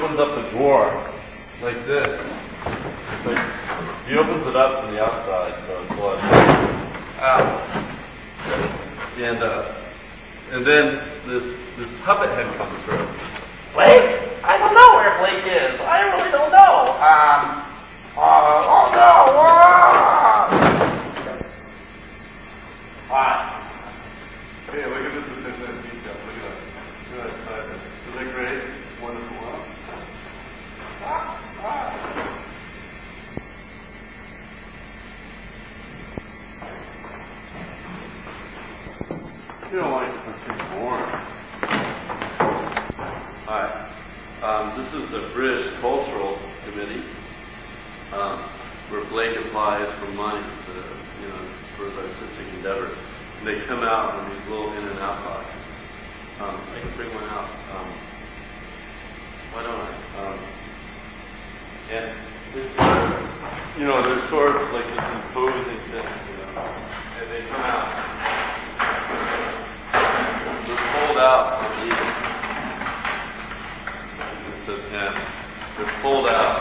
opens up the drawer like this. It's like, he opens it up from the outside, so it's blood out. And then this puppet head comes through. Blake? I don't know where Blake is. I really don't know. Oh no! Hi. Hey, look at this attention to detail. Look at that. Look at that Tyger. Isn't that great? Wonderful, huh? You don't like this thing warm. Hi. This is the British Cultural Committee, where Blake applies for money for his artistic endeavor. And they come out on these little in and out boxes. I can bring one out. Why don't I? And they're sort of like this imposing thing, and they come out. They're pulled out on these. It says N. They're pulled out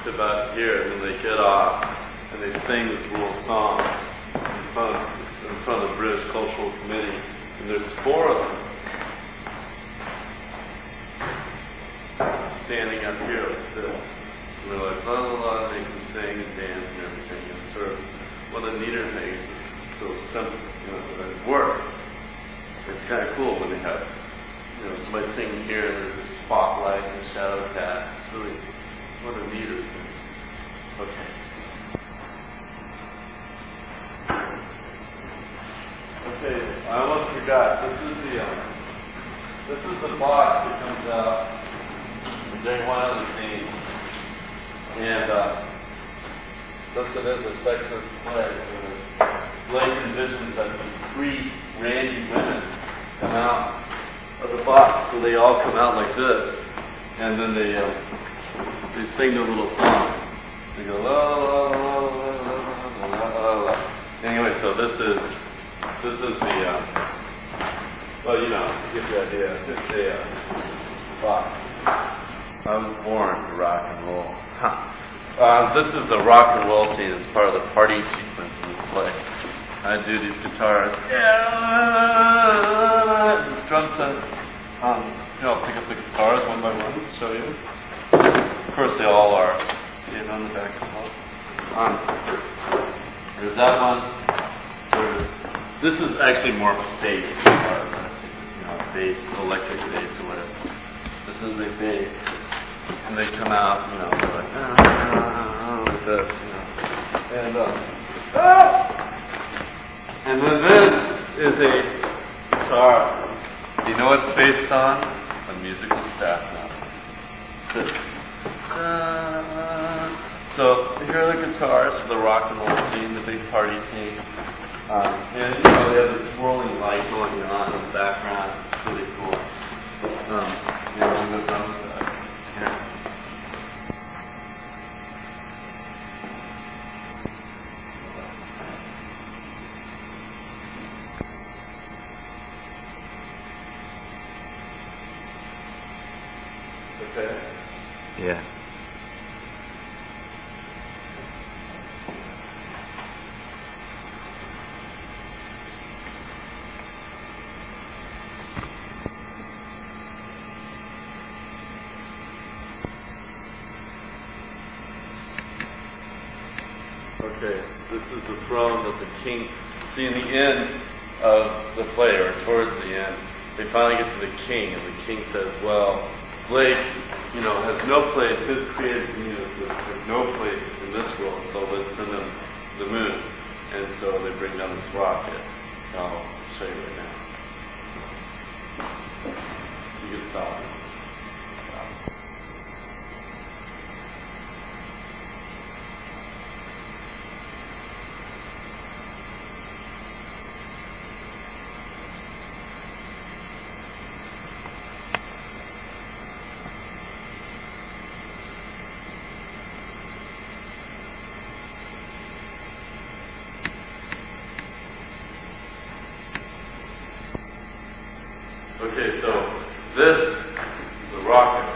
to about here, and then they get off, and they sing this little song in front of the British Cultural Committee. And there's 4 of them standing up here like this. And they're like, blah, blah, blah, they can sing and dance and everything. And sort of one of the neater things is so simple, it works. It's kind of cool when they have, somebody singing here and there's a spotlight and a shadow cast. It's really one of the neater things. Okay. Okay, I almost forgot. This is the box that comes out during one of the scenes. And since it is a sexist play, Blake envisions that these 3 randy women come out of the box, so they all come out like this, and then they sing their little song. They go la la la la la la la la. Anyway, so this is the well, you get the idea. It's a box. I was born to rock and roll. This is a rock and roll scene. It's part of the party sequence in this play. I do these guitars. This drum set. I'll pick up the guitars one by one and show you. Of course, they all are. See it on the back as well. There's that one. This is actually more bass guitars. Bass, electric bass or whatever. This is the bass. And they come out, they're like, like this, And then this is a guitar. Do you know what it's based on? A musical staff note. So here are the guitars for the rock and roll scene, the big party scene. And they have this swirling light going on in the background. It's really cool. And the drum set. Here. Okay. Yeah. Okay, this is the throne that the king. See, in the end of the play, or towards the end, they finally get to the king, and the king says, well, Blake, has no place, his creative genius has no place in this world, so let's send him to the moon. And so they bring down this rocket. I'll show you right now. You can stop it. Okay, so this is the rocket.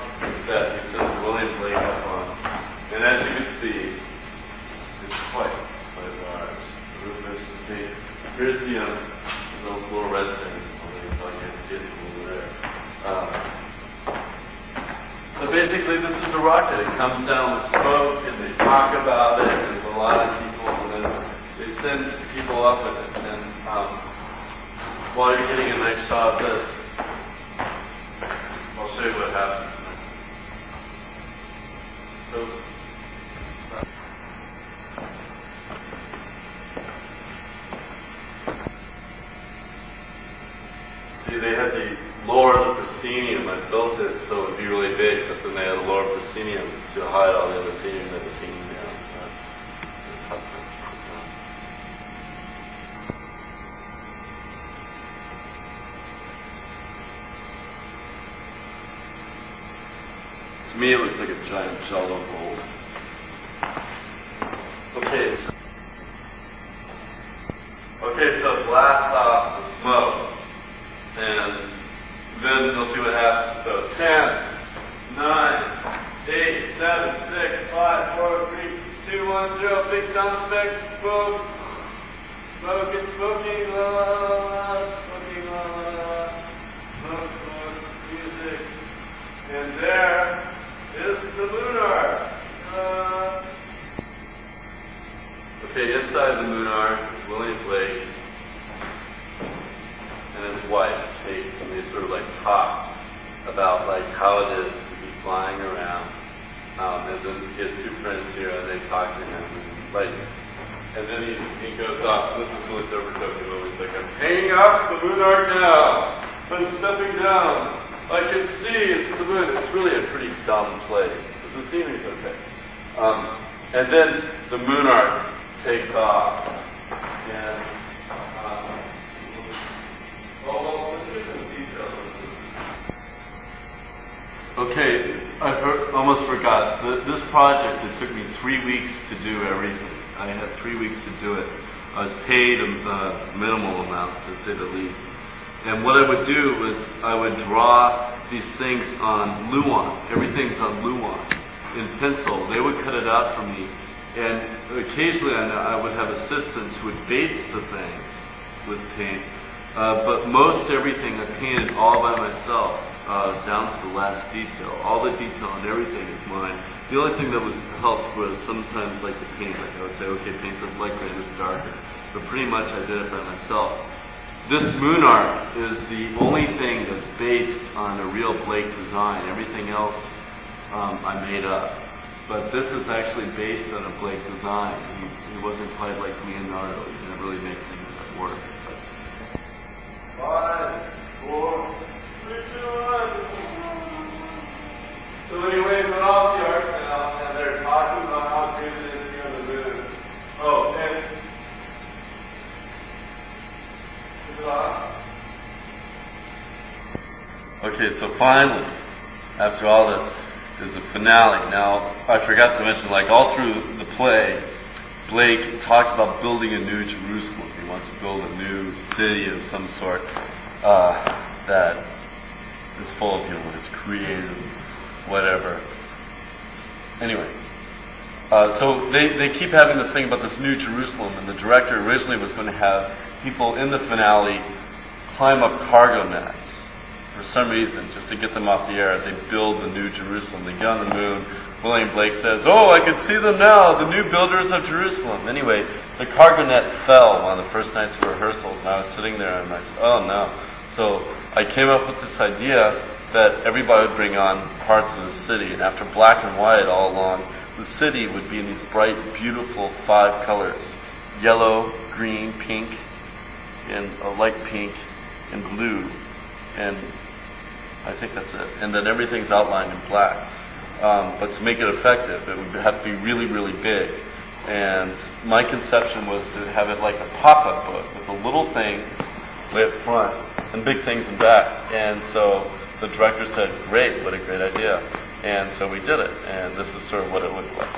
that he sends William Blake up on. And as you can see, it's quite large. Here's the little red thing. I can't see it from over there. So basically, this is a rocket. It comes down with smoke, and they talk about it. There's a lot of people, and then they send people up with it. And while you're getting a nice shot of this, I'll show you what happens. So, see, they had the lower the proscenium. I built it so it would be really big, but then they had a lower proscenium to hide all the other scenery that was hanging down. To me, it looks like a giant shell of gold. Okay, so blast off the smoke, and then you'll see what happens. So 10, 9, 8, 7, 6, 5, 4, 3, 2, 1, 0. Big sound effects. Smoke. Smoke. It's smoking. La la la. Smoking. La la la. Smoke. Smoke. Music. And there is the lunar. Okay, inside the lunar is William Blake and his wife, Kate, and they sort of like talk about like how it is to be flying around. And then he has two friends here, and they talk to him, and then he goes off. This is really sober token. He's like, I'm hanging off the moon arc now. I'm stepping down. I can see it's the moon. It's really a pretty dumb place. The scenery's okay. And then the moon arc takes off. And let's get some details. Okay, I almost forgot. This project, it took me 3 weeks to do everything. I had 3 weeks to do it. I was paid a minimal amount, to say the least. And what I would do was I would draw these things on Luan. Everything's on Luan in pencil. They would cut it out for me. And occasionally I would have assistants who would base the things with paint. But most everything I painted all by myself, down to the last detail. All the detail and everything is mine. The only thing that was helped was sometimes like the paint. Like I would say, okay, paint this light gray, this darker. But pretty much I did it by myself. This moon arc is the only thing that's based on a real Blake design. Everything else I made up. But this is actually based on a Blake design. He wasn't quite like Leonardo. He didn't really make things that work. 5, 4, 3, 2, 1. So anyway, we're off the arc now, and they're talking about how great it is to be on the moon. Oh, and okay, so finally, after all this, is the finale. Now, I forgot to mention, like all through the play, Blake talks about building a new Jerusalem. He wants to build a new city of some sort that is full of, is creative, whatever. Anyway, so they keep having this thing about this new Jerusalem, and the director originally was going to have people in the finale climb up cargo nets for some reason, just to get them off the air as they build the new Jerusalem. They get on the moon. William Blake says, oh, I can see them now, the new builders of Jerusalem. Anyway, the cargo net fell one of the first nights of rehearsals, and I was sitting there and I said, oh no. So I came up with this idea that everybody would bring on parts of the city, and after black and white all along, the city would be in these bright, beautiful 5 colors. Yellow, green, pink, and a light pink, and blue. And I think that's it. And then everything's outlined in black. But to make it effective, it would have to be really, really big. And my conception was to have it like a pop-up book with the little things way up front and big things in back. And so the director said, great, what a great idea. And so we did it. And this is sort of what it looked like.